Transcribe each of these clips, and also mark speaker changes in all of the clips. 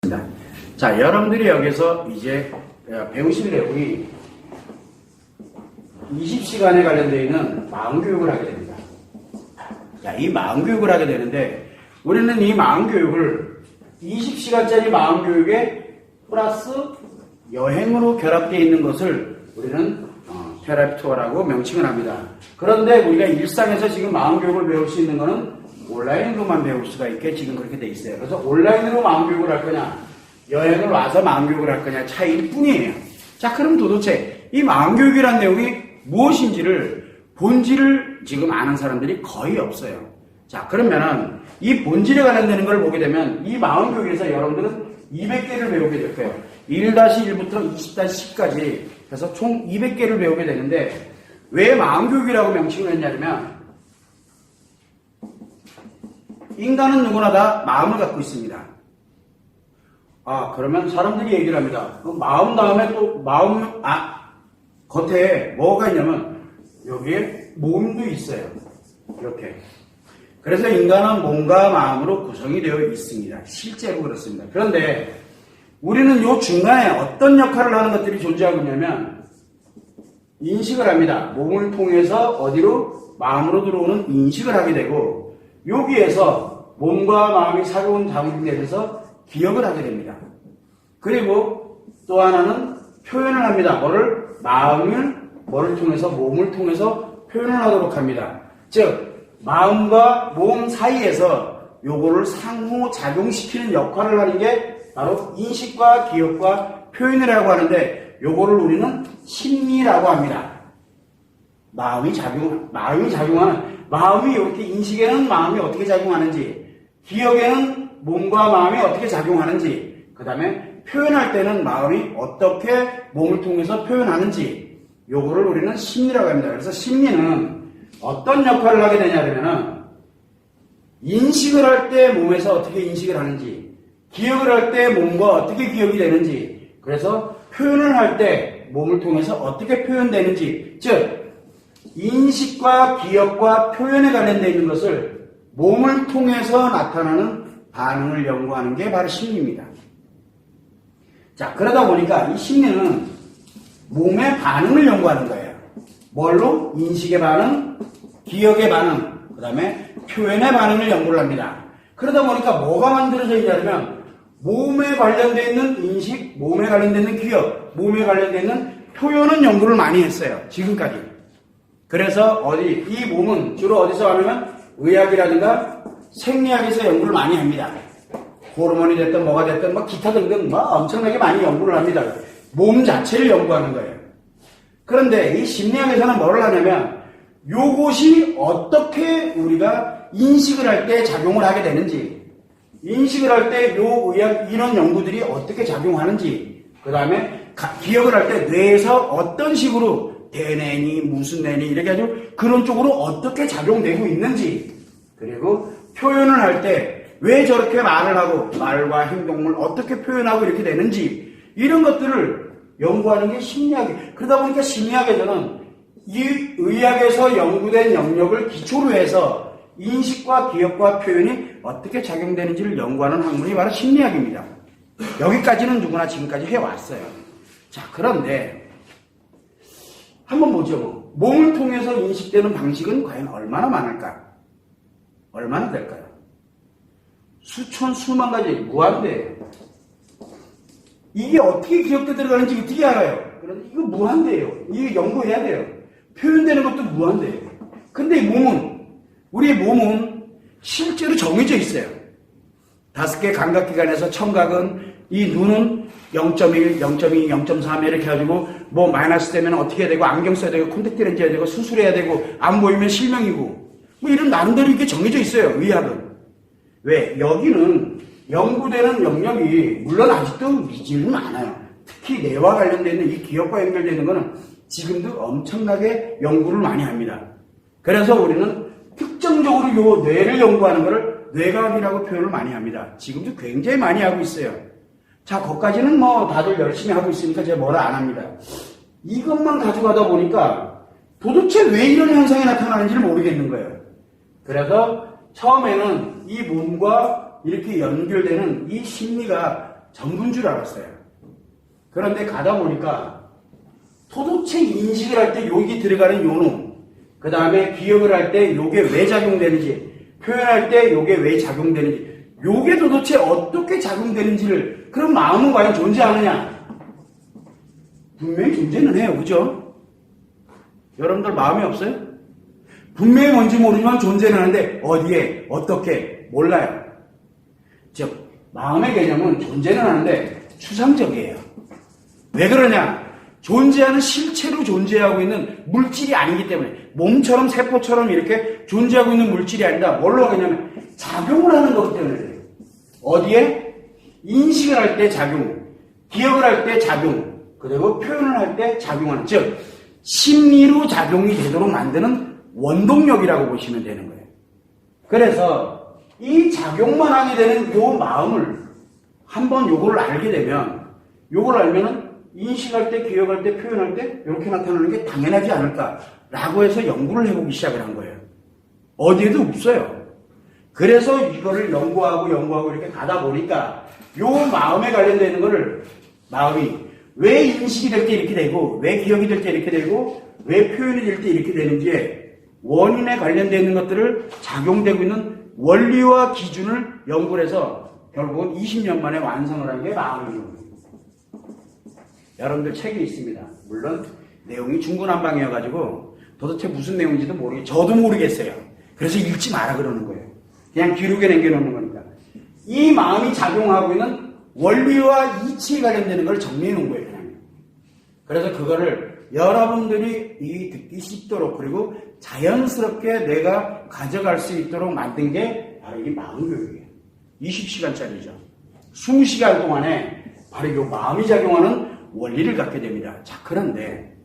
Speaker 1: 하겠습니다. 자, 여러분들이 여기서 이제 배우실 내용이 20시간에 관련되어 있는 마음교육을 하게 됩니다. 자, 이 마음교육을 하게 되는데 우리는 이 마음교육을 20시간짜리 마음교육에 플러스 여행으로 결합되어 있는 것을 우리는 테라피 투어라고 명칭을 합니다. 그런데 우리가 일상에서 지금 마음교육을 배울 수 있는 것은 온라인으로만 배울 수가 있게 지금 그렇게 돼 있어요. 그래서 온라인으로 마음교육을 할 거냐, 여행을 와서 마음교육을 할 거냐 차이일 뿐이에요. 자, 그럼 도대체 이 마음교육이라는 내용이 무엇인지를 본질을 지금 아는 사람들이 거의 없어요. 자, 그러면은 이 본질에 관련되는 걸 보게 되면 이 마음교육에서 여러분들은 200개를 배우게 될 거예요. 1-1부터 20-10까지 해서 총 200개를 배우게 되는데 왜 마음교육이라고 명칭을 했냐면 인간은 누구나 다 마음을 갖고 있습니다. 아, 그러면 사람들이 얘기를 합니다. 마음 다음에 또 겉에 뭐가 있냐면 여기에 몸도 있어요. 이렇게. 그래서 인간은 몸과 마음으로 구성이 되어 있습니다. 실제로 그렇습니다. 그런데 우리는 요 중간에 어떤 역할을 하는 것들이 존재하고 있냐면 인식을 합니다. 몸을 통해서 어디로? 마음으로 들어오는 인식을 하게 되고 여기에서 몸과 마음이 사고온 작용되면서 기억을 하게 됩니다. 그리고 또 하나는 표현을 합니다. 뭐를 통해서 몸을 통해서 표현을 하도록 합니다. 즉 마음과 몸 사이에서 요거를 상호작용시키는 역할을 하는 게 바로 인식과 기억과 표현이라고 하는데 요거를 우리는 심리라고 합니다. 마음이 이렇게 인식에는 마음이 어떻게 작용하는지, 기억에는 몸과 마음이 어떻게 작용하는지, 그 다음에 표현할 때는 마음이 어떻게 몸을 통해서 표현하는지, 요거를 우리는 심리라고 합니다. 그래서 심리는 어떤 역할을 하게 되냐면은 인식을 할 때 몸에서 어떻게 인식을 하는지, 기억을 할 때 몸과 어떻게 기억이 되는지, 그래서 표현을 할 때 몸을 통해서 어떻게 표현되는지, 즉 인식과 기억과 표현에 관련되어 있는 것을 몸을 통해서 나타나는 반응을 연구하는 게 바로 심리입니다. 자, 그러다 보니까 이 심리는 몸의 반응을 연구하는 거예요. 뭘로? 인식의 반응, 기억의 반응, 그 다음에 표현의 반응을 연구를 합니다. 그러다 보니까 뭐가 만들어져 있냐면 몸에 관련되어 있는 인식, 몸에 관련되어 있는 기억, 몸에 관련되어 있는 표현은 연구를 많이 했어요. 지금까지. 그래서 이 몸은 주로 어디서 하냐면 의학이라든가 생리학에서 연구를 많이 합니다. 호르몬이 됐든 뭐가 됐든 기타 등등 엄청나게 많이 연구를 합니다. 몸 자체를 연구하는 거예요. 그런데 이 심리학에서는 뭐를 하냐면 요것이 어떻게 우리가 인식을 할 때 작용을 하게 되는지, 인식을 할 때 요 의학 이런 연구들이 어떻게 작용하는지, 그 다음에 기억을 할 때 뇌에서 어떤 식으로 대뇌니 무슨 뇌니 이렇게 해가지고 그런 쪽으로 어떻게 작용되고 있는지, 그리고 표현을 할 때 왜 저렇게 말을 하고 말과 행동을 어떻게 표현하고 이렇게 되는지 이런 것들을 연구하는 게 심리학이에요. 그러다 보니까 심리학에서는 이 의학에서 연구된 영역을 기초로 해서 인식과 기억과 표현이 어떻게 작용되는지를 연구하는 학문이 바로 심리학입니다. 여기까지는 누구나 지금까지 해왔어요. 자, 그런데 한번 보죠. 몸을 통해서 인식되는 방식은 과연 얼마나 많을까? 얼마나 될까요? 수천, 수만 가지, 무한대예요. 이게 어떻게 기억돼 들어가는지 어떻게 알아요? 그런데 이거 무한대예요. 이게 연구해야 돼요. 표현되는 것도 무한대예요. 근데 우리의 몸은 실제로 정해져 있어요. 5개 감각기관에서 청각은 이 눈은 0.1, 0.2, 0.3 이렇게 해가지고 마이너스 되면 어떻게 해야 되고 안경 써야 되고 콘택트 렌즈 해야 되고 수술해야 되고 안 보이면 실명이고 이런 나름대로 이게 정해져 있어요. 의학은. 왜? 여기는 연구되는 영역이 물론 아직도 미지는 많아요. 특히 뇌와 관련되어 있는 이 기억과 연결되어 있는 거는 지금도 엄청나게 연구를 많이 합니다. 그래서 우리는 특정적으로 요 뇌를 연구하는 것을 뇌과학이라고 표현을 많이 합니다. 지금도 굉장히 많이 하고 있어요. 자, 거기까지는 다들 열심히 하고 있으니까 제가 뭐라 안 합니다. 이것만 가져가다 보니까 도대체 왜 이런 현상이 나타나는지를 모르겠는 거예요. 그래서 처음에는 이 몸과 이렇게 연결되는 이 심리가 전부인 줄 알았어요. 그런데 가다 보니까 도대체 인식을 할 때 여기 들어가는 요놈, 그 다음에 기억을 할 때 요게 왜 작용되는지, 표현할 때 요게 왜 작용되는지, 요게 도대체 어떻게 작용되는지를, 그럼 마음은 과연 존재하느냐? 분명히 존재는 해요. 그죠? 여러분들 마음이 없어요? 분명히 뭔지 모르지만 존재는 하는데 어디에, 어떻게, 몰라요. 즉, 마음의 개념은 존재는 하는데 추상적이에요. 왜 그러냐? 존재하는 실체로 존재하고 있는 물질이 아니기 때문에, 몸처럼 세포처럼 이렇게 존재하고 있는 물질이 아니라 뭘로 하겠냐면 작용을 하는 거기 때문에 그래요. 어디에? 인식을 할 때 작용, 기억을 할 때 작용, 그리고 표현을 할 때 작용하는, 즉 심리로 작용이 되도록 만드는 원동력이라고 보시면 되는 거예요. 그래서 이 작용만 하게 되는 요 마음을 한번 요거를 알게 되면, 요걸 알면은 인식할 때, 기억할 때, 표현할 때 이렇게 나타나는 게 당연하지 않을까라고 해서 연구를 해보기 시작을 한 거예요. 어디에도 없어요. 그래서 이거를 연구하고 이렇게 가다 보니까 요 마음에 관련되는 거를, 마음이 왜 인식이 될 때 이렇게 되고, 왜 기억이 될 때 이렇게 되고, 왜 표현이 될 때 이렇게 되는지에 원인에 관련되어 있는 것들을 작용되고 있는 원리와 기준을 연구를 해서 결국은 20년 만에 완성을 한 게 마음이에요. 여러분들 책이 있습니다. 물론 내용이 중구난방이어가지고 도대체 무슨 내용인지도 저도 모르겠어요. 그래서 읽지 마라 그러는 거예요. 그냥 기록에 남겨놓는 거니까. 이 마음이 작용하고 있는 원리와 이치에 관련되는 걸 정리해 놓은 거예요. 그냥. 그래서 그거를 여러분들이 듣기 쉽도록, 그리고 자연스럽게 내가 가져갈 수 있도록 만든 게 바로 이 마음교육이에요. 20시간짜리죠. 20시간 동안에 바로 이 마음이 작용하는 원리를 갖게 됩니다. 자, 그런데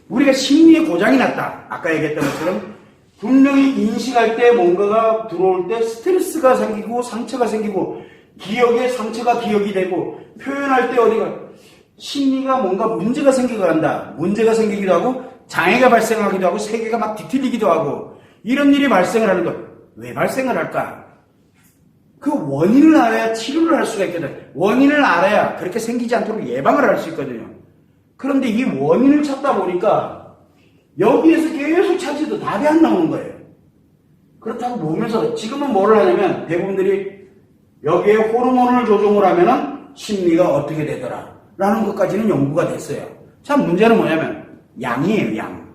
Speaker 1: 우리가 심리에 고장이 났다. 아까 얘기했던 것처럼 분명히 인식할 때 뭔가가 들어올 때 스트레스가 생기고 상처가 생기고, 기억에 상처가 기억이 되고, 표현할 때 어디가 심리가 뭔가 문제가 생기고 한다. 문제가 생기기도 하고 장애가 발생하기도 하고 세계가 막 뒤틀리기도 하고, 이런 일이 발생을 하는 것. 왜 발생을 할까? 그 원인을 알아야 치료를 할 수가 있거든. 원인을 알아야 그렇게 생기지 않도록 예방을 할 수 있거든요. 그런데 이 원인을 찾다 보니까 여기에서 계속 찾아도 답이 안 나오는 거예요. 그렇다고 몸에서 지금은 뭐를 하냐면 대부분들이 여기에 호르몬을 조종을 하면은 심리가 어떻게 되더라 라는 것까지는 연구가 됐어요. 참 문제는 뭐냐면 양이에요. 양.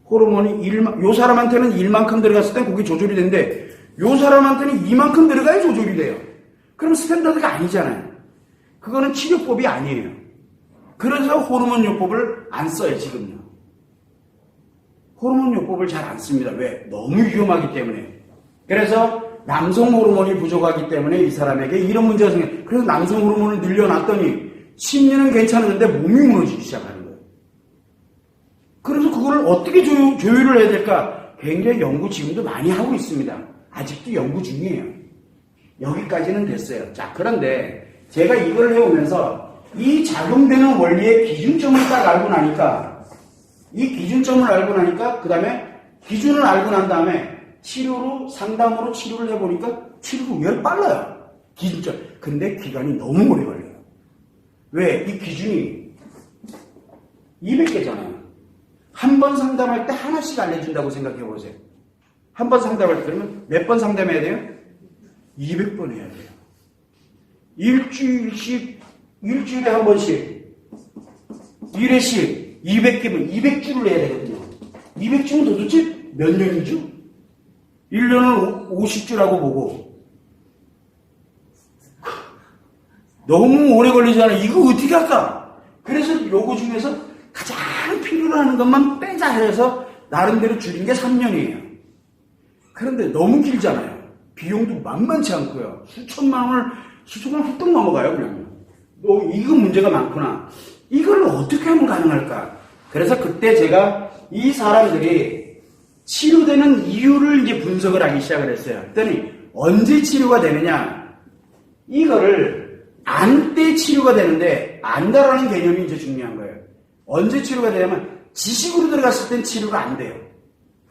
Speaker 1: 호르몬이 요 사람한테는 1만큼 들어갔을 때 그게 조절이 되는데 요 사람한테는 이만큼 들어가야 조절이 돼요. 그럼 스탠다드가 아니잖아요. 그거는 치료법이 아니에요. 그래서 호르몬 요법을 안 써요, 지금요. 호르몬 요법을 잘 안 씁니다. 왜? 너무 위험하기 때문에. 그래서 남성 호르몬이 부족하기 때문에 이 사람에게 이런 문제가 생겨요. 그래서 남성 호르몬을 늘려놨더니 심리는 괜찮은데 몸이 무너지기 시작하는 거예요. 그래서 그걸 어떻게 조율을 해야 될까? 굉장히 연구 지금도 많이 하고 있습니다. 아직도 연구 중이에요. 여기까지는 됐어요. 자, 그런데 제가 이걸 해오면서 이 작용되는 원리의 기준점을 딱 알고 나니까, 이 기준점을 알고 나니까 그 다음에 기준을 알고 난 다음에 치료로, 상담으로 치료를 해보니까 치료가 의외로 빨라요. 기준점. 근데 기간이 너무 오래 걸려요. 왜? 이 기준이 200개잖아요. 한 번 상담할 때 하나씩 알려준다고 생각해보세요. 한 번 상담할 때 그러면 몇 번 상담해야 돼요? 200번 해야 돼요. 일주일에 한 번씩, 1회씩 200개면 200주를 해야 되거든요. 200주면 도대체 몇 년이죠? 1년을 50주라고 보고. 너무 오래 걸리잖아요. 이거 어떻게 할까? 그래서 요거 중에서 가장 필요로 하는 것만 빼자 해서 나름대로 줄인 게 3년이에요. 그런데 너무 길잖아요. 비용도 만만치 않고요. 수천만 원 훌떡 넘어가요, 그냥. 이거 문제가 많구나. 이걸 어떻게 하면 가능할까? 그래서 그때 제가 이 사람들이 치료되는 이유를 이제 분석을 하기 시작을 했어요. 그랬더니 언제 치료가 되느냐? 이거를 안 때 치료가 되는데, 안다라는 개념이 이제 중요한 거예요. 언제 치료가 되냐면 지식으로 들어갔을 땐 치료가 안 돼요.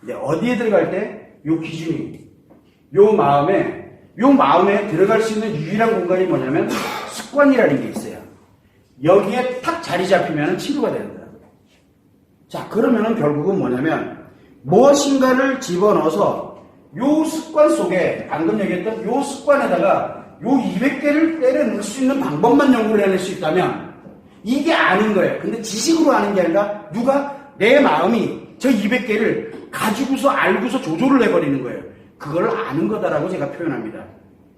Speaker 1: 근데 어디에 들어갈 때? 요 기준이, 요 마음에 들어갈 수 있는 유일한 공간이 뭐냐면 습관이라는 게 있어요. 여기에 탁 자리 잡히면 치료가 된다. 자, 그러면은 결국은 뭐냐면 무엇인가를 집어넣어서 요 습관 속에 방금 얘기했던 요 습관에다가 요 200개를 때려 넣을 수 있는 방법만 연구를 해낼 수 있다면 이게 아는 거예요. 근데 지식으로 아는 게 아니라 누가 내 마음이 저 200개를 가지고서 알고서 조절을 해버리는 거예요. 그걸 아는 거다라고 제가 표현합니다.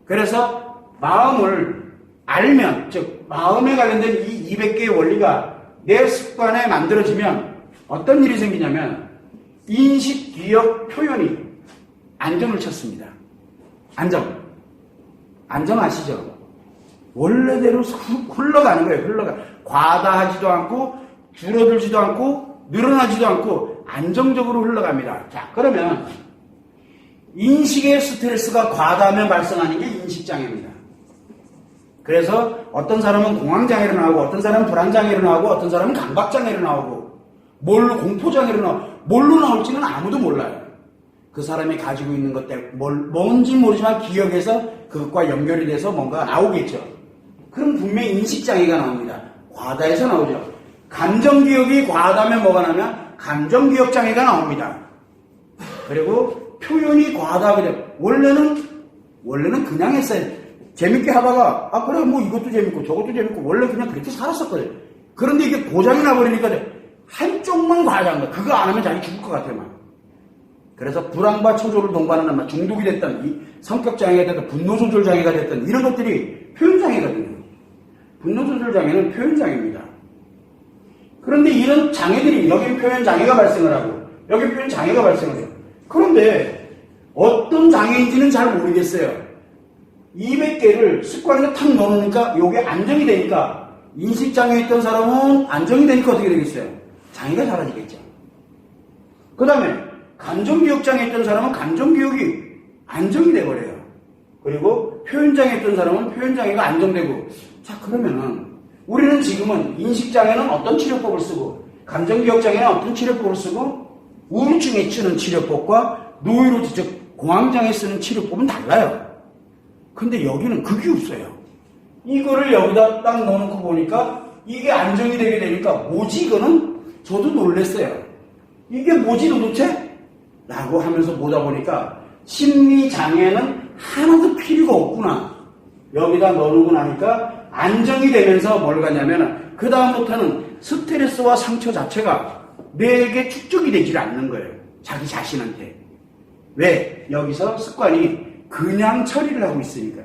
Speaker 1: 그래서 마음을 알면, 즉 마음에 관련된 이 200개의 원리가 내 습관에 만들어지면 어떤 일이 생기냐면 인식, 기억, 표현이 안정을 쳤습니다. 안정 아시죠? 원래대로 흘러가는 거예요. 과다하지도 않고 줄어들지도 않고 늘어나지도 않고 안정적으로 흘러갑니다. 자, 그러면 인식의 스트레스가 과다하면 발생하는 게 인식장애입니다. 그래서 어떤 사람은 공황장애로 나오고 어떤 사람은 불안장애로 나오고 어떤 사람은 강박장애로 나오고 공포장애로 나오고 뭘로 나올지는 아무도 몰라요. 그 사람이 가지고 있는 것 때문에 뭔지 모르지만 기억에서 그것과 연결이 돼서 뭔가 나오겠죠. 그럼 분명히 인식장애가 나옵니다. 과다해서 나오죠. 감정기억이 과다하면 뭐가 나면 감정기억장애가 나옵니다. 그리고 표현이 과다하게 되면 원래는 그냥 했어요. 재밌게 하다가 그래 뭐 이것도 재밌고 저것도 재밌고 원래 그냥 그렇게 살았었거든요. 그런데 이게 고장이 나버리니까 한쪽만 과다한 거야. 그거 안 하면 자기 죽을 것 같아요. 막. 그래서 불안과 초조를 동반하는 중독이 됐던 이 성격장애가 됐던 분노조절장애가 됐던 이런 것들이 표현장애거든요. 분노조절장애는 표현장애입니다. 그런데 이런 장애들이 여기 표현장애가 발생을 하고 여기 표현장애가 발생을 해요. 그런데 어떤 장애인지는 잘 모르겠어요. 200개를 습관에 탁 넣어놓으니까 이게 안정이 되니까 인식장애 있던 사람은 안정이 되니까 어떻게 되겠어요? 장애가 사라지겠죠. 그 다음에 감정기억장애 있던 사람은 감정기억이 안정이 돼버려요. 그리고 표현장애 있던 사람은 표현장애가 안정되고 자 그러면은 우리는 지금은 인식장애는 어떤 치료법을 쓰고 감정기억장애는 어떤 치료법을 쓰고 우울증에 쓰는 치료법과 노이로즈 즉 공황장애 쓰는 치료법은 달라요. 근데 여기는 그게 없어요. 이거를 여기다 딱 넣어놓고 보니까 이게 안정이 되게 되니까 뭐지 이거는? 저도 놀랐어요. 이게 뭐지 도대체? 라고 하면서 보다 보니까 심리장애는 하나도 필요가 없구나. 여기다 넣어놓고 나니까 안정이 되면서 뭘 가냐면 그 다음부터는 스트레스와 상처 자체가 내게 축적이 되질 않는 거예요. 자기 자신한테. 왜? 여기서 습관이 그냥 처리를 하고 있으니까요.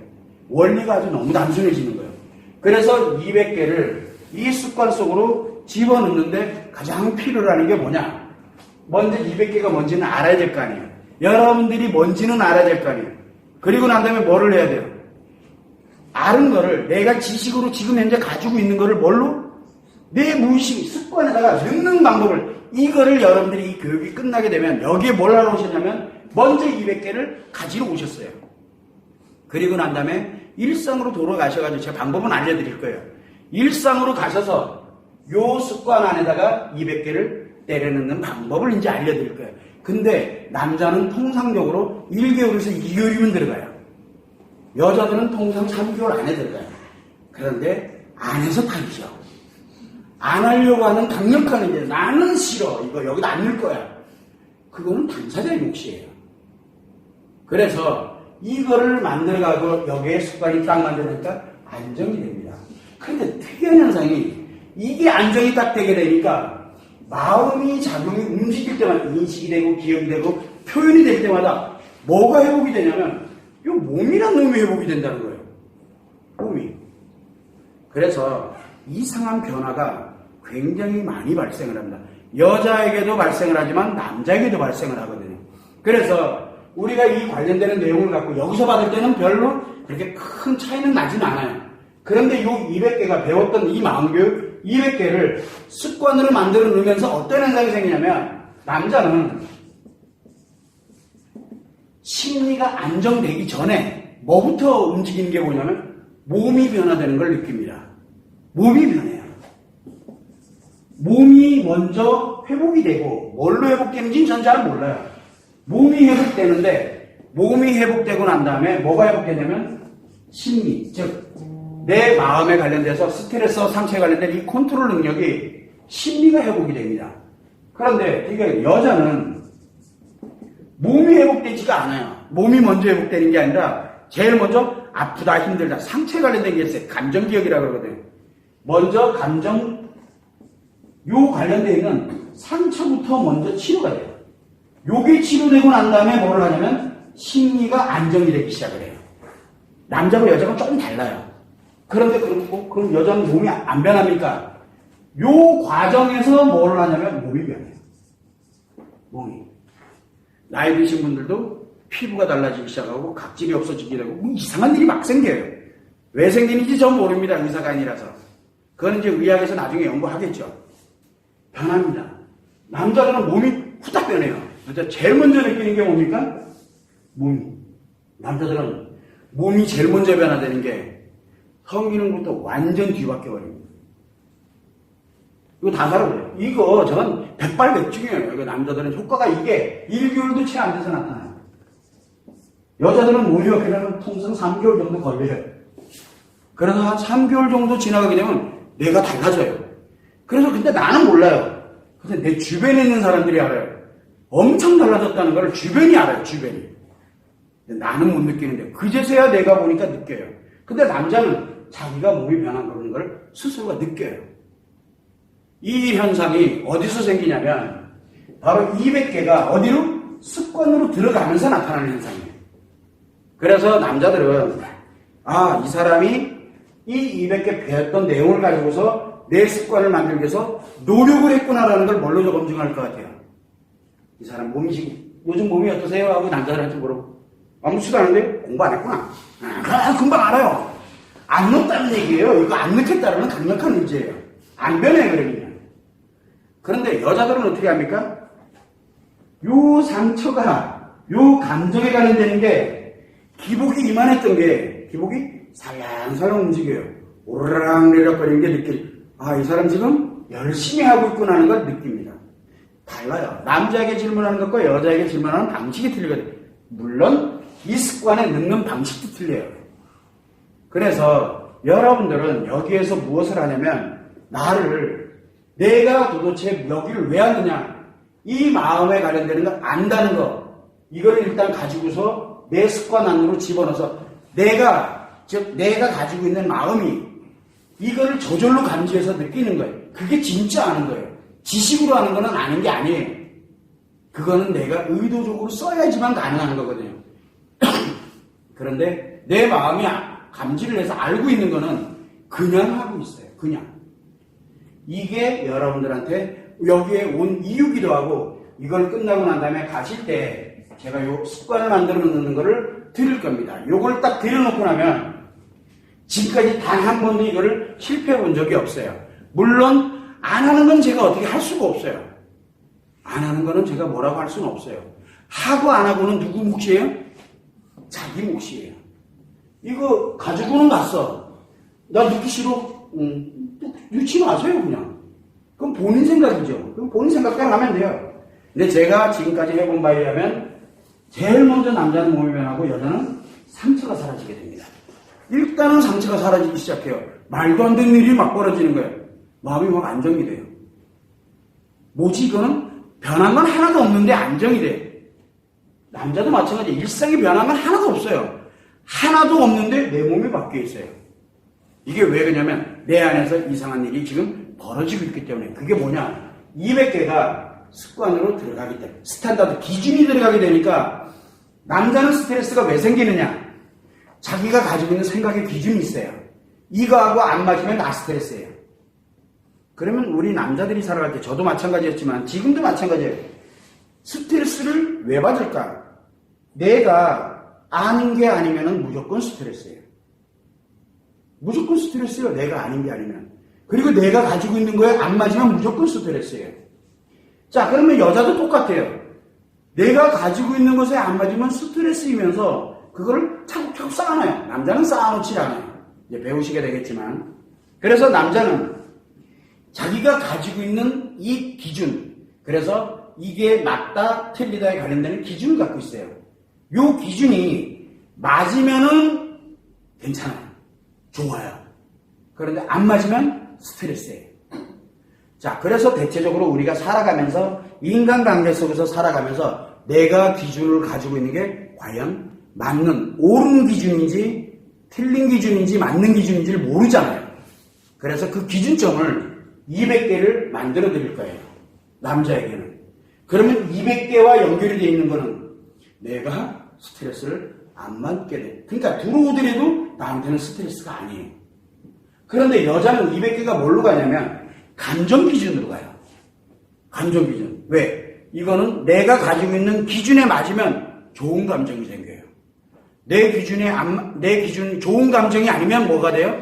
Speaker 1: 원리가 아주 너무 단순해지는 거예요. 그래서 200개를 이 습관 속으로 집어넣는데 가장 필요로 하는 게 뭐냐? 먼저 200개가 뭔지는 알아야 될 거 아니에요. 여러분들이 뭔지는 알아야 될 거 아니에요. 그리고 난 다음에 뭐를 해야 돼요? 아는 거를 내가 지식으로 지금 현재 가지고 있는 거를 뭘로? 내 무의식 습관에다가 넣는 방법을 이거를 여러분들이 이 교육이 끝나게 되면 여기에 뭘 하러 오셨냐면 먼저 200개를 가지러 오셨어요. 그리고 난 다음에 일상으로 돌아가셔가지고 제가 방법은 알려드릴 거예요. 일상으로 가셔서 요 습관 안에다가 200개를 때려넣는 방법을 이제 알려드릴 거예요. 근데 남자는 통상적으로 1개월에서 2개월이면 들어가요. 여자들은 통상 3개월 안에 들어가요. 그런데 안 해서 다르죠. 안 하려고 하는 강력한 이제 나는 싫어. 이거 여기다 안 넣을 거야. 그거는 당사자의 몫이에요. 그래서 이거를 만들어가고 여기에 습관이 딱 만드니까 안정이 됩니다. 그런데 특이한 현상이 이게 안정이 딱 되게 되니까 마음이 작용이 움직일 때마다 인식이 되고 기억이 되고 표현이 될 때마다 뭐가 회복이 되냐면 이 몸이란 놈이 회복이 된다는 거예요. 몸이. 그래서 이상한 변화가 굉장히 많이 발생을 합니다. 여자에게도 발생을 하지만 남자에게도 발생을 하거든요. 그래서 우리가 이 관련되는 내용을 갖고 여기서 받을 때는 별로 그렇게 큰 차이는 나진 않아요. 그런데 이 200개가 배웠던 이 마음교육 200개를 습관으로 만들어 놓으면서 어떤 현상이 생기냐면 남자는 심리가 안정되기 전에 뭐부터 움직이는 게 뭐냐면 몸이 변화되는 걸 느낍니다. 몸이 변해요. 몸이 먼저 회복이 되고 뭘로 회복되는지는 전 잘 몰라요. 몸이 회복되는데 몸이 회복되고 난 다음에 뭐가 회복되냐면 심리, 즉 내 마음에 관련돼서 스트레스와 상처에 관련된 이 컨트롤 능력이 심리가 회복이 됩니다. 그런데 이게 여자는 몸이 회복되지가 않아요. 몸이 먼저 회복되는 게 아니라 제일 먼저 아프다, 힘들다, 상처에 관련된 게 있어요. 감정기억이라고 그러거든요. 먼저 요 관련되어 있는 상처부터 먼저 치료가 돼요. 요게 치료되고 난 다음에 뭘 하냐면 심리가 안정이 되기 시작을 해요. 남자와 여자가 조금 달라요. 그런데 그럼 여자는 몸이 안 변합니까? 요 과정에서 뭘 하냐면 몸이 변해요. 몸이. 나이 드신 분들도 피부가 달라지기 시작하고 각질이 없어지게 되고 뭐 이상한 일이 막 생겨요. 왜 생기는지 전 모릅니다. 의사가 아니라서. 그건 이제 의학에서 나중에 연구하겠죠. 변합니다. 남자들은 몸이 후딱 변해요. 그래서 제일 먼저 느끼는 게 뭡니까? 몸이. 남자들은 몸이 제일 먼저 변화되는 게 성기능부터 완전 뒤바뀌어버립니다. 이거 다 다르고요. 이거 전 백발백중이에요. 이거 남자들은 효과가 이게 1개월도 채 안 돼서 나타나요. 여자들은 몸이 바뀌려면 통상 3개월 정도 걸려요. 그래서 한 3개월 정도 지나가게 되면 내가 달라져요. 그래서 근데 나는 몰라요. 근데 내 주변에 있는 사람들이 알아요. 엄청 달라졌다는 걸 주변이 알아요. 주변이. 나는 못 느끼는데 그제서야 내가 보니까 느껴요. 근데 남자는 자기가 몸이 변한 걸 스스로가 느껴요. 이 현상이 어디서 생기냐면 바로 200개가 어디로? 습관으로 들어가면서 나타나는 현상이에요. 그래서 남자들은 이 사람이 이 200개 배웠던 내용을 가지고서 내 습관을 만들기 위해서 노력을 했구나라는 걸 뭘로 검증할 것 같아요. 이 사람 몸이 지금 요즘 몸이 어떠세요? 하고 남자들한테 물어보고 아무렇지도 않은데 공부 안 했구나. 금방 알아요. 안 넣었다는 얘기예요. 이거 안 넣겠다는 강력한 의지예요. 안 변해 그러면. 그런데 여자들은 어떻게 합니까? 요 상처가 요 감정에 관련되는 게 기복이 이만했던 게 기복이 살랑살랑 움직여요. 오르락내리락거리는 게 이 사람 지금 열심히 하고 있구나 하는 걸 느낍니다. 달라요. 남자에게 질문하는 것과 여자에게 질문하는 방식이 틀리거든요. 물론 이 습관에 넣는 방식도 틀려요. 그래서 여러분들은 여기에서 무엇을 하냐면 내가 도대체 여기를 왜 하느냐 이 마음에 관련되는 걸 안다는 거 이거를 일단 가지고서 내 습관 안으로 집어넣어서 내가 가지고 있는 마음이 이거를 저절로 감지해서 느끼는 거예요. 그게 진짜 아는 거예요. 지식으로 하는 거는 아는 게 아니에요. 그거는 내가 의도적으로 써야지만 가능한 거거든요. 그런데 내 마음이 감지를 해서 알고 있는 거는 그냥 하고 있어요. 그냥. 이게 여러분들한테 여기에 온 이유기도 하고 이걸 끝나고 난 다음에 가실 때 제가 요 습관을 만들어 놓는 거를 드릴 겁니다. 요걸 딱 드려놓고 나면 지금까지 단 한 번도 이거를 실패해 본 적이 없어요. 물론 안 하는 건 제가 어떻게 할 수가 없어요. 안 하는 거는 제가 뭐라고 할 수는 없어요. 하고 안 하고는 누구 몫이에요? 자기 몫이에요. 이거 가지고는 갔어. 나 듣기 싫어. 넣지 마세요 그냥. 그럼 본인 생각이죠. 그럼 본인 생각대로 하면 돼요. 근데 제가 지금까지 해본 바에 의하면 제일 먼저 남자는 몸이 변하고 여자는 상처가 사라지게 됩니다. 일단은 상처가 사라지기 시작해요. 말도 안 되는 일이 막 벌어지는 거예요. 마음이 막 안정이 돼요. 뭐지 이거는? 변한 건 하나도 없는데 안정이 돼. 남자도 마찬가지. 일상에 변한 건 하나도 없어요. 하나도 없는데 내 몸이 바뀌어 있어요. 이게 왜 그러냐면 내 안에서 이상한 일이 지금 벌어지고 있기 때문에. 그게 뭐냐? 200개가 습관으로 들어가기 때문에. 스탠다드 기준이 들어가게 되니까 남자는 스트레스가 왜 생기느냐? 자기가 가지고 있는 생각의 기준이 있어요. 이거하고 안 맞으면 나 스트레스예요. 그러면 우리 남자들이 살아갈 때 저도 마찬가지였지만 지금도 마찬가지예요. 스트레스를 왜 받을까? 내가 아는 게 아니면 무조건 스트레스예요. 무조건 스트레스예요. 내가 아닌 게 아니면. 그리고 내가 가지고 있는 거에 안 맞으면 무조건 스트레스예요. 자, 그러면 여자도 똑같아요. 내가 가지고 있는 것에 안 맞으면 스트레스이면서 그거를 차곡차곡 쌓아놔요. 남자는 쌓아놓지 않아요. 이제 배우시게 되겠지만. 그래서 남자는 자기가 가지고 있는 이 기준, 그래서 이게 맞다, 틀리다에 관련되는 기준을 갖고 있어요. 이 기준이 맞으면은 괜찮아요. 좋아요. 그런데 안 맞으면 스트레스예요. 자, 그래서 대체적으로 우리가 살아가면서 인간관계 속에서 살아가면서 내가 기준을 가지고 있는 게 과연 맞는 옳은 기준인지 틀린 기준인지 맞는 기준인지를 모르잖아요. 그래서 그 기준점을 200개를 만들어 드릴 거예요. 남자에게는. 그러면 200개와 연결이 되어 있는 거는 내가 스트레스를 안 받게 돼. 그러니까 들어오더라도 나한테는 스트레스가 아니에요. 그런데 여자는 200개가 뭘로 가냐면 감정 기준으로 가요. 감정 기준. 왜? 이거는 내가 가지고 있는 기준에 맞으면 좋은 감정이 생겨요. 내 기준 좋은 감정이 아니면 뭐가 돼요?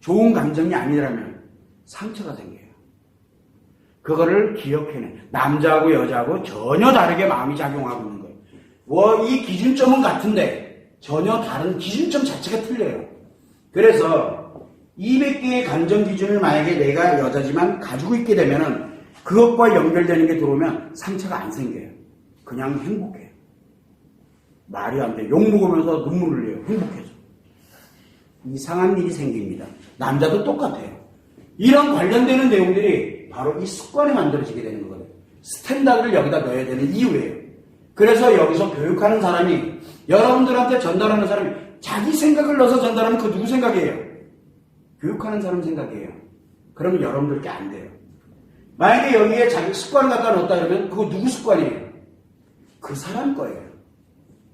Speaker 1: 좋은 감정이 아니라면 상처가 생겨요. 그거를 기억해내. 남자하고 여자하고 전혀 다르게 마음이 작용하고 있는 거예요. 이 기준점은 같은데 전혀 다른 기준점 자체가 틀려요. 그래서 200개의 감정 기준을 만약에 내가 여자지만 가지고 있게 되면은 그것과 연결되는 게 들어오면 상처가 안 생겨요. 그냥 행복해요. 말이 안 돼. 욕 먹으면서 눈물 흘려요. 행복해져. 이상한 일이 생깁니다. 남자도 똑같아요. 이런 관련되는 내용들이 바로 이 습관이 만들어지게 되는 거거든요. 스탠다드를 여기다 넣어야 되는 이유예요. 그래서 여기서 교육하는 사람이 여러분들한테 전달하는 사람이 자기 생각을 넣어서 전달하면 그 누구 생각이에요? 교육하는 사람 생각이에요. 그러면 여러분들께 안 돼요. 만약에 여기에 자기 습관 갖다 넣었다 그러면 그거 누구 습관이에요? 그 사람 거예요.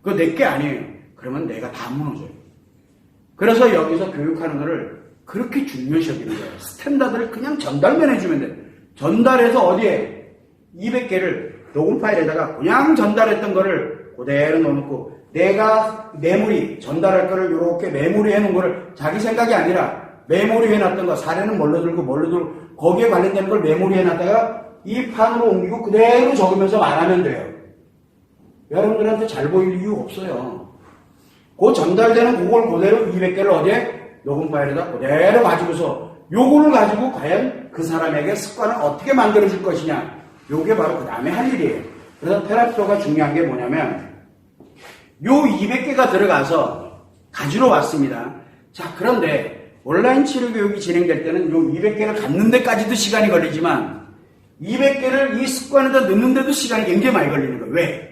Speaker 1: 그거 내 게 아니에요. 그러면 내가 다 무너져요. 그래서 여기서 교육하는 거를 그렇게 중요시 여기는 거예요. 스탠다드를 그냥 전달만 해주면 돼요. 전달해서 어디에 200개를 녹음 파일에다가 그냥 전달했던 거를 그대로 넣어놓고 내가 메모리 전달할 거를 이렇게 메모리 해놓은 거를 자기 생각이 아니라 메모리 해놨던 거 사례는 뭘로 들고 거기에 관련되는 걸 메모리 해놨다가 이 판으로 옮기고 그대로 적으면서 말하면 돼요. 여러분들한테 잘 보일 이유 없어요. 그 전달되는 그걸 그대로 200개를 어디에 녹음 파일에다 그대로 가지고서 요거를 가지고 과연 그 사람에게 습관을 어떻게 만들어줄 것이냐. 요게 바로 그 다음에 할 일이에요. 그래서 테라피가 중요한 게 뭐냐면 요 200개가 들어가서 가지러 왔습니다. 자, 그런데 온라인 치료 교육이 진행될 때는 요 200개를 갖는 데까지도 시간이 걸리지만 200개를 이 습관에다 넣는데도 시간이 굉장히 많이 걸리는 거예요. 왜?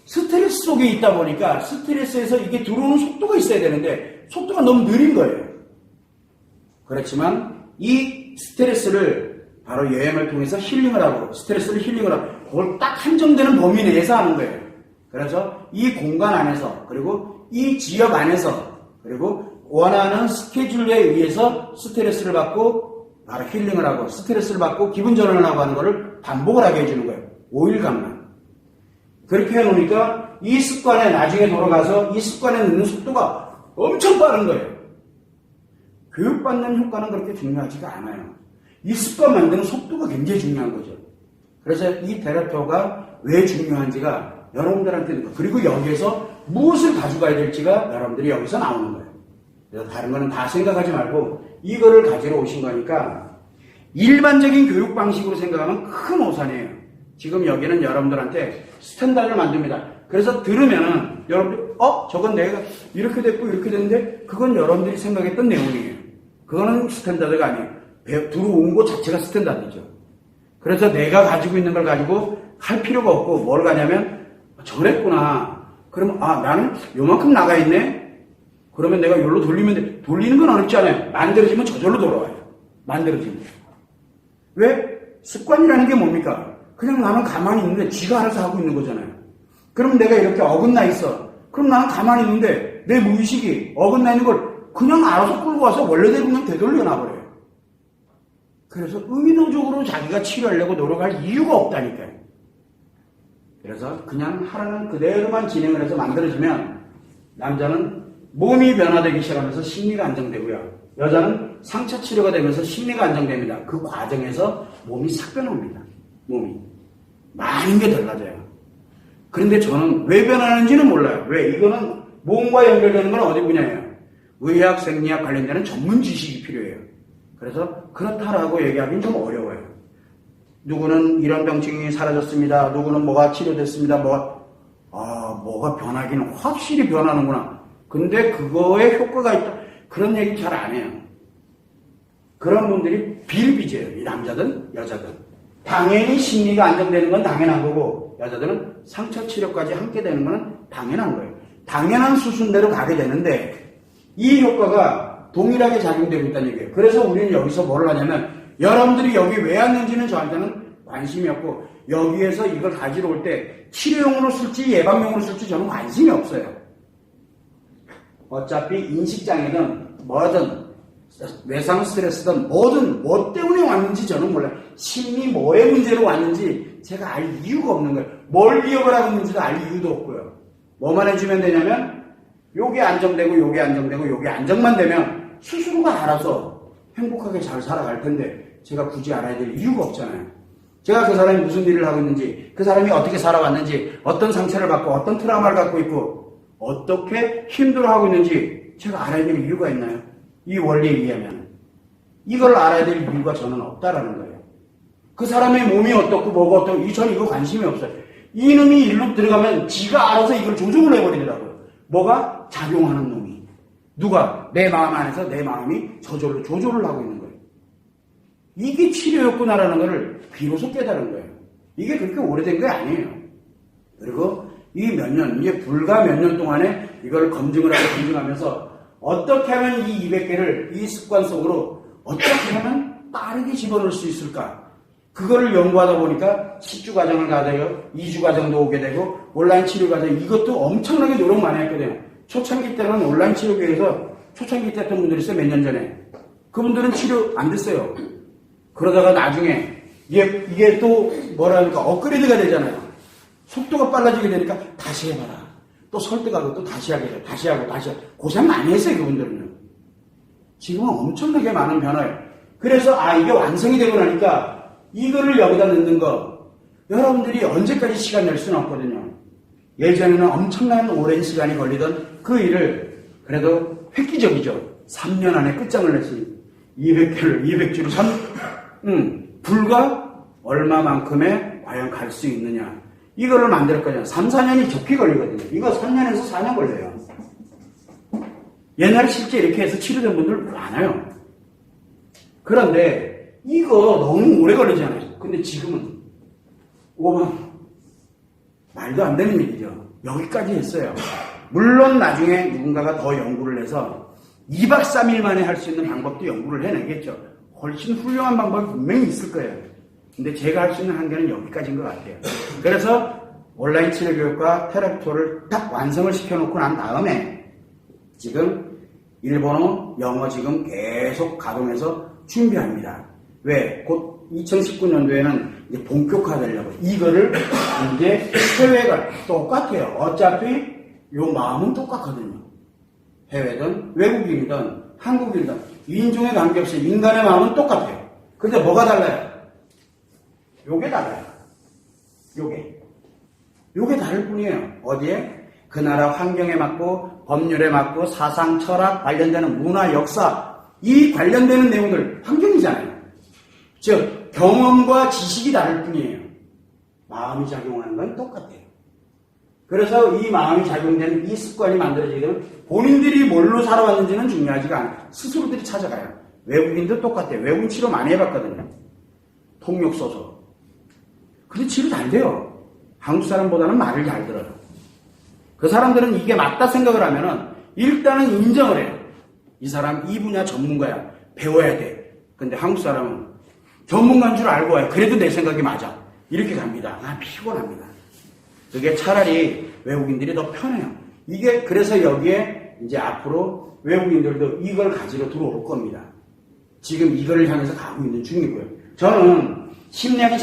Speaker 1: 스트레스 속에 있다 보니까 스트레스에서 이게 들어오는 속도가 있어야 되는데 속도가 너무 느린 거예요. 그렇지만 이 스트레스를 바로 여행을 통해서 힐링을 하고 스트레스를 힐링을 하고 그걸 딱 한정되는 범위 내에서 하는 거예요. 그래서 이 공간 안에서 그리고 이 지역 안에서 그리고 원하는 스케줄에 의해서 스트레스를 받고 바로 힐링을 하고 스트레스를 받고 기분 전환을 하고 하는 거를 반복을 하게 해주는 거예요. 5일간만. 그렇게 해놓으니까 이 습관에 나중에 돌아가서 이 습관에 넣는 속도가 엄청 빠른 거예요. 교육받는 효과는 그렇게 중요하지가 않아요. 이 습관 만드는 속도가 굉장히 중요한 거죠. 그래서 이 테라피가 왜 중요한지가 여러분들한테 그리고 여기에서 무엇을 가져가야 될지가 여러분들이 여기서 나오는 거예요. 그래서 다른 거는 다 생각하지 말고 이거를 가지러 오신 거니까 일반적인 교육 방식으로 생각하면 큰 오산이에요. 지금 여기는 여러분들한테 스탠다드를 만듭니다. 그래서 들으면은 여러분들 저건 내가 이렇게 됐고 이렇게 됐는데 그건 여러분들이 생각했던 내용이에요. 그거는 스탠다드가 아니에요. 들어온 것 자체가 스탠다드죠. 그래서 내가 가지고 있는 걸 가지고 할 필요가 없고 뭘 가냐면 저랬구나. 그러면 나는 요만큼 나가 있네. 그러면 내가 여기로 돌리면 돼. 돌리는 건 어렵지 않아요. 만들어지면 저절로 돌아와요. 만들어지면. 왜? 습관이라는 게 뭡니까? 그냥 나는 가만히 있는데 쥐가 알아서 하고 있는 거잖아요. 그러면 내가 이렇게 어긋나 있어. 그럼 나는 가만히 있는데 내 무의식이 어긋나 있는 걸 그냥 알아서 끌고 와서 원래대로 그냥 되돌려 놔버려요. 그래서 의도적으로 자기가 치료하려고 노력할 이유가 없다니까요. 그래서 그냥 하라는 그대로만 진행을 해서 만들어지면 남자는 몸이 변화되기 시작하면서 심리가 안정되고요. 여자는 상처 치료가 되면서 심리가 안정됩니다. 그 과정에서 몸이 싹 변합니다. 몸이. 많은 게 달라져요. 그런데 저는 왜 변하는지는 몰라요. 왜? 이거는 몸과 연결되는 건 어디 분야예요? 의학, 생리학 관련되는 전문 지식이 필요해요. 그래서 그렇다라고 얘기하기는 좀 어려워요. 누구는 이런 병증이 사라졌습니다. 누구는 뭐가 치료됐습니다. 뭐가 변하기는 확실히 변하는구나. 근데 그거에 효과가 있다. 그런 얘기 잘 안 해요. 그런 분들이 비일비재예요. 이 남자든 여자든. 당연히 심리가 안정되는 건 당연한 거고 여자들은 상처 치료까지 함께 되는 건 당연한 거예요. 당연한 수순대로 가게 되는데 이 효과가 동일하게 작용되고 있다는 얘기예요. 그래서 우리는 여기서 뭘 하냐면 여러분들이 여기 왜 왔는지는 저한테는 관심이 없고 여기에서 이걸 가지러 올 때 치료용으로 쓸지 예방용으로 쓸지 저는 관심이 없어요. 어차피 인식장애든 뭐든 외상 스트레스든 뭐든 뭐 때문에 왔는지 저는 몰라요. 심리 뭐의 문제로 왔는지 제가 알 이유가 없는 거예요. 뭘 기억을 하고 있는지도 알 이유도 없고요. 뭐만 해주면 되냐면 요게 안정되고 요게 안정되고 요게 안정만 되면 스스로가 알아서 행복하게 잘 살아갈 텐데 제가 굳이 알아야 될 이유가 없잖아요. 제가 그 사람이 무슨 일을 하고 있는지 그 사람이 어떻게 살아왔는지 어떤 상처를 받고 어떤 트라우마를 갖고 있고 어떻게 힘들어하고 있는지 제가 알아야 될 이유가 있나요? 이 원리에 의하면 이걸 알아야 될 이유가 저는 없다라는 거예요. 그 사람의 몸이 어떻고 뭐가 어떻고 저는 이거 관심이 없어요. 이놈이 일로 들어가면 지가 알아서 이걸 조종을 해버리더라고요. 뭐가? 작용하는 놈이. 누가? 내 마음 안에서 내 마음이 저절로 조절을 하고 있는 거예요. 이게 치료였구나라는 것을 비로소 깨달은 거예요. 이게 그렇게 오래된 게 아니에요. 그리고 이 몇 년, 이게 불과 몇 년 동안에 이걸 검증을 하고 검증하면서 어떻게 하면 이 200개를 이 습관 속으로 어떻게 하면 빠르게 집어넣을 수 있을까? 그거를 연구하다 보니까 10주 과정을 가다요 2주 과정도 오게 되고 온라인 치료 과정 이것도 엄청나게 노력 많이 했거든요. 초창기 때는 온라인 치료교에서 초창기 때 했던 분들이 있어요. 몇 년 전에. 그분들은 치료 안 됐어요. 그러다가 나중에 이게 또 뭐랄까 업그레이드가 되잖아요. 속도가 빨라지게 되니까 다시 해봐라. 또 설득하고 또 다시 하게 돼. 다시 하고 다시 하고. 고생 많이 했어요. 그분들은요. 지금은 엄청나게 많은 변화예요. 그래서 이게 완성이 되고 나니까 이거를 여기다 넣는 거 여러분들이 언제까지 시간 낼 수는 없거든요. 예전에는 엄청난 오랜 시간이 걸리던 그 일을 그래도 획기적이죠. 3년 안에 끝장을 냈으니 200주를 불과 얼마만큼의 과연 갈 수 있느냐 이거를 만들었거든요. 3, 4년이 좋게 걸리거든요. 이거 3년에서 4년 걸려요. 옛날에 실제 이렇게 해서 치료된 분들 많아요. 그런데 이거 너무 오래 걸리잖아요. 근데 지금은 말도 안 되는 일이죠. 여기까지 했어요. 물론 나중에 누군가가 더 연구를 해서 2박 3일 만에 할 수 있는 방법도 연구를 해내겠죠. 훨씬 훌륭한 방법이 분명히 있을 거예요. 근데 제가 할 수 있는 한계는 여기까지인 것 같아요. 그래서 온라인 치료 교육과 테라피토를 딱 완성을 시켜놓고 난 다음에 지금 일본어, 영어 지금 계속 가동해서 준비합니다. 왜? 곧 2019년도에는 이제 본격화되려고. 이거를 이제 해외가 똑같아요. 어차피 요 마음은 똑같거든요. 해외든 외국인이든 한국인이든 인종에 관계없이 인간의 마음은 똑같아요. 근데 뭐가 달라요? 요게 달라요. 요게 다를 뿐이에요. 어디에? 그 나라 환경에 맞고 법률에 맞고 사상, 철학, 관련되는 문화, 역사 이 관련되는 내용들 환경이잖아요. 즉 경험과 지식이 다를 뿐이에요. 마음이 작용하는 건 똑같아요. 그래서 이 마음이 작용되는 이 습관이 만들어지게 되면 본인들이 뭘로 살아왔는지는 중요하지가 않아요. 스스로들이 찾아가요. 외국인도 똑같아요. 외국 치료 많이 해봤거든요. 통역 써서. 근데 치료 잘 돼요. 한국 사람보다는 말을 잘 들어요. 그 사람들은 이게 맞다 생각을 하면은 일단은 인정을 해요. 이 사람 이 분야 전문가야. 배워야 돼. 근데 한국 사람은 전문가인 줄 알고 와요. 그래도 내 생각이 맞아. 이렇게 갑니다. 피곤합니다. 그게 차라리 외국인들이 더 편해요. 이게 그래서 여기에 이제 앞으로 외국인들도 이걸 가지러 들어올 겁니다. 지금 이걸 향해서 가고 있는 중이고요. 저는 심리학이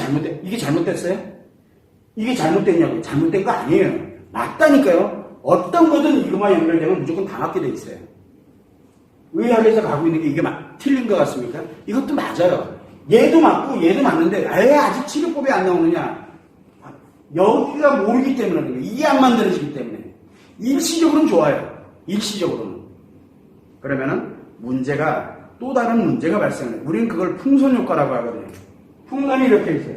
Speaker 1: 이게 잘못됐어요? 이게 잘못됐냐고. 잘못된 거 아니에요. 맞다니까요. 어떤 거든 이것만 연결되면 무조건 다 맞게 돼 있어요. 의학에서 가고 있는 게 이게 틀린 것 같습니까? 이것도 맞아요. 얘도 맞고 얘도 맞는데 왜 아직 치료법이 안 나오느냐? 여기가 모르기 때문에 그런 거예요. 이게 안 만들어지기 때문에. 일시적으로는 좋아요. 일시적으로는. 그러면은 문제가 또 다른 문제가 발생해요. 우리는 그걸 풍선 효과라고 하거든요. 풍선이 이렇게 있어요.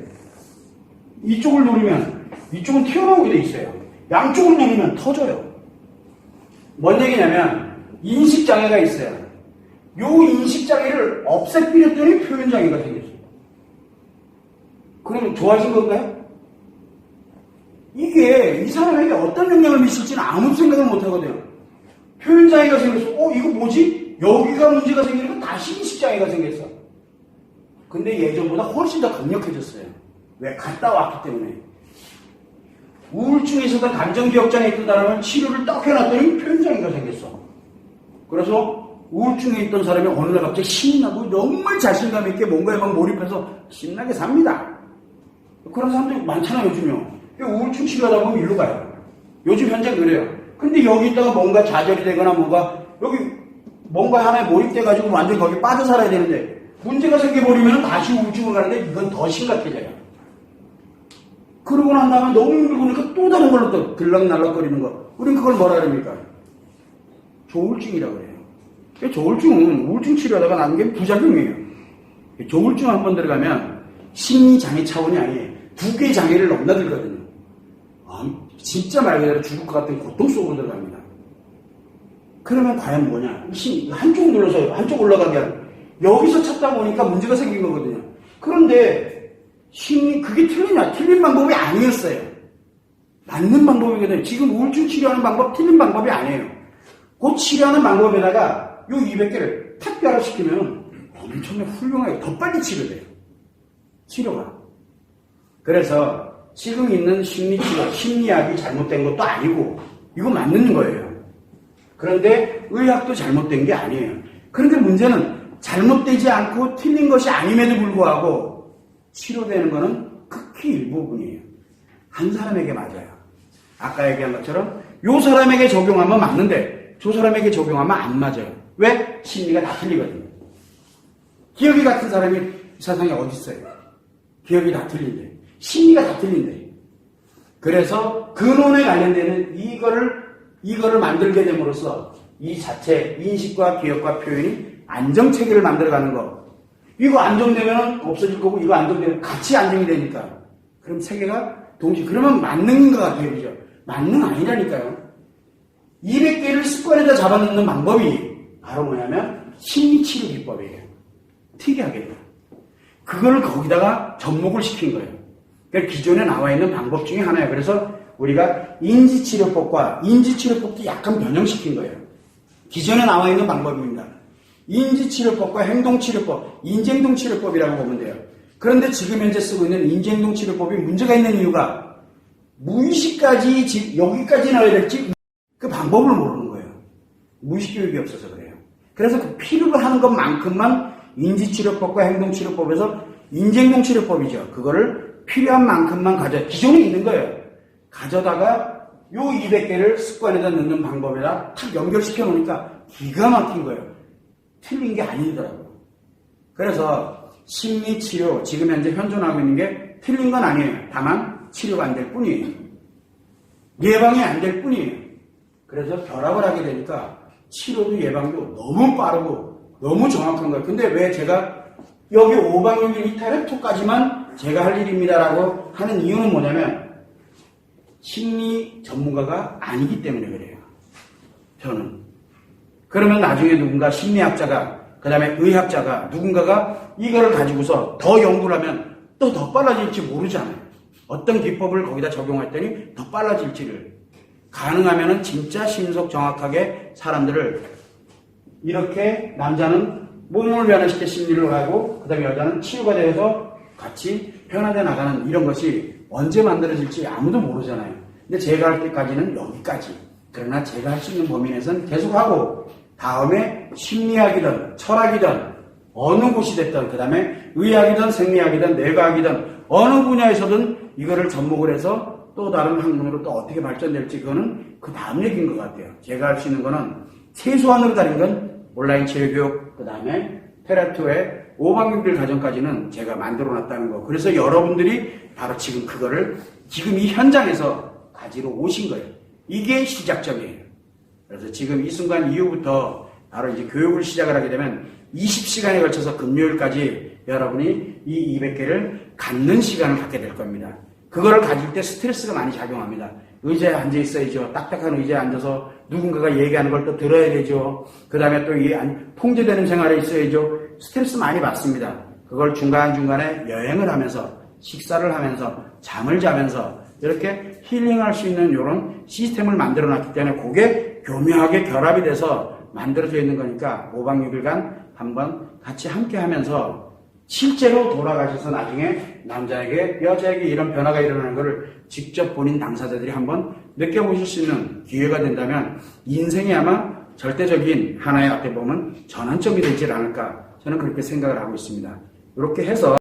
Speaker 1: 이쪽을 누르면 이쪽은 튀어나오게 돼 있어요. 양쪽을 누르면 터져요. 뭔 얘기냐면 인식장애가 있어요. 요 인식장애를 없애버렸더니 표현장애가 생겼어요. 그러면 좋아진 건가요? 이게 이 사람에게 어떤 영향을 미칠지는 아무 생각을 못 하거든요. 표현장애가 생겼어. 이거 뭐지? 여기가 문제가 생기니까 다시 인식장애가 생겼어. 근데 예전보다 훨씬 더 강력해졌어요. 왜? 갔다 왔기 때문에. 우울증에 있었던 감정기억장애 있던 사람은 치료를 딱 해놨더니 표현장애가 생겼어. 그래서 우울증에 있던 사람이 어느 날 갑자기 신나고 정말 자신감 있게 뭔가에 막 몰입해서 신나게 삽니다. 그런 사람들이 많잖아요, 요즘요. 우울증 치료하다 보면 일로 가요. 요즘 현재 그래요. 근데 여기 있다가 뭔가 좌절이 되거나 여기 뭔가 하나에 몰입돼가지고 완전히 거기에 빠져 살아야 되는데 문제가 생겨버리면 다시 우울증으로 가는데 이건 더 심각해져요. 그러고 난 다음에 너무 힘들고 또 다른 걸로 또 들락날락거리는 거. 우린 그걸 뭐라 그럽니까? 조울증이라고 그래요. 조울증은 우울증 치료하다가 나는 게 부작용이에요. 조울증 한 번 들어가면 심리장애 차원이 아니에요. 두 개의 장애를 넘나들거든요. 진짜 말 그대로 죽을 것 같은 고통 속으로 들어갑니다. 그러면 과연 뭐냐? 한쪽 눌러서 한쪽 올라가게 하는. 여기서 찾다 보니까 문제가 생긴 거거든요. 그런데 그게 틀린 방법이 아니었어요. 맞는 방법이거든요. 지금 우울증 치료하는 방법 틀린 방법이 아니에요. 그 치료하는 방법에다가 요 200개를 탁 결합시키면 엄청나게 훌륭하게 더 빨리 치료돼요. 치료가. 그래서 지금 있는 심리치료, 심리학이 잘못된 것도 아니고 이거 맞는 거예요. 그런데 의학도 잘못된 게 아니에요. 그런데 문제는 잘못되지 않고 틀린 것이 아님에도 불구하고 치료되는 것은 극히 일부분이에요. 한 사람에게 맞아요. 아까 얘기한 것처럼 요 사람에게 적용하면 맞는데 저 사람에게 적용하면 안 맞아요. 왜? 심리가 다 틀리거든요. 기억이 같은 사람이 이 세상에 어디 있어요? 기억이 다 틀린데 심리가 다 틀린데 그래서 근원에 관련되는 이거를 만들게 됨으로써 이 자체 인식과 기억과 표현이 안정체계를 만들어가는 거. 이거 안정되면 없어질 거고 이거 안정되면 같이 안정이 되니까 그럼 세계가 동시에 그러면 만능인 것 같아요. 그죠? 만능 아니라니까요. 200개를 습관에다 잡아넣는 방법이 바로 뭐냐면 심리치료 기법이에요. 특이하게 그걸 거기다가 접목을 시킨 거예요. 그러니까 기존에 나와 있는 방법 중에 하나예요. 그래서 우리가 인지치료법과 인지치료법도 약간 변형시킨 거예요. 기존에 나와 있는 방법입니다. 인지치료법과 행동치료법, 인지행동치료법이라고 보면 돼요. 그런데 지금 현재 쓰고 있는 인지행동치료법이 문제가 있는 이유가 무의식까지 여기까지 넣어야 될지 그 방법을 모르는 거예요. 무의식 교육이 없어서 그래요. 그래서 그 필요로 하는 것만큼만 인지치료법과 행동치료법에서 인지행동치료법이죠. 그거를 필요한 만큼만 기존에 있는 거예요. 가져다가 요 200개를 습관에다 넣는 방법에다 탁 연결시켜 놓으니까 기가 막힌 거예요. 틀린 게 아니더라고요. 그래서 심리치료 지금 현재 현존하고 있는 게 틀린 건 아니에요. 다만 치료가 안 될 뿐이에요. 예방이 안 될 뿐이에요. 그래서 결합을 하게 되니까 치료도 예방도 너무 빠르고 너무 정확한 거예요. 근데 왜 제가 여기 5박 6일 이탈레토까지만 제가 할 일입니다라고 하는 이유는 뭐냐면 심리 전문가가 아니기 때문에 그래요. 저는. 그러면 나중에 누군가 심리학자가 그 다음에 의학자가 누군가가 이거를 가지고서 더 연구를 하면 또 더 빨라질지 모르잖아요. 어떤 기법을 거기다 적용했더니 더 빨라질지를. 가능하면은 진짜 신속 정확하게 사람들을 이렇게 남자는 몸을 변화시켜 심리를 하고 그 다음에 여자는 치유가 되어서 같이 변화돼 나가는 이런 것이 언제 만들어질지 아무도 모르잖아요. 근데 제가 할 때까지는 여기까지. 그러나 제가 할 수 있는 범위 내에서는 계속하고 다음에 심리학이든 철학이든 어느 곳이 됐든 그 다음에 의학이든 생리학이든 뇌과학이든 어느 분야에서든 이거를 접목을 해서 또 다른 학문으로 또 어떻게 발전될지 그거는 그 다음 얘기인 것 같아요. 제가 할 수 있는 거는 최소한으로 다른 건 온라인 치료교육 그 다음에 테라투의 5박 6일 과정까지는 제가 만들어 놨다는 거. 그래서 여러분들이 바로 지금 그거를 지금 이 현장에서 가지러 오신 거예요. 이게 시작점이에요. 그래서 지금 이 순간 이후부터 바로 이제 교육을 시작을 하게 되면 20시간에 걸쳐서 금요일까지 여러분이 이 200개를 갖는 시간을 갖게 될 겁니다. 그거를 가질 때 스트레스가 많이 작용합니다. 의자에 앉아 있어야죠. 딱딱한 의자에 앉아서 누군가가 얘기하는 걸 또 들어야 되죠. 그 다음에 또 이 통제되는 생활에 있어야죠. 스트레스 많이 받습니다. 그걸 중간중간에 여행을 하면서, 식사를 하면서, 잠을 자면서 이렇게 힐링할 수 있는 이런 시스템을 만들어 놨기 때문에 그게 교묘하게 결합이 돼서 만들어져 있는 거니까 5박 6일간 한번 같이 함께 하면서 실제로 돌아가셔서 나중에 남자에게 여자에게 이런 변화가 일어나는 것을 직접 본인 당사자들이 한번 느껴보실 수 있는 기회가 된다면 인생이 아마 절대적인 하나의 어떻게 보면 전환점이 되지 않을까 저는 그렇게 생각을 하고 있습니다. 이렇게 해서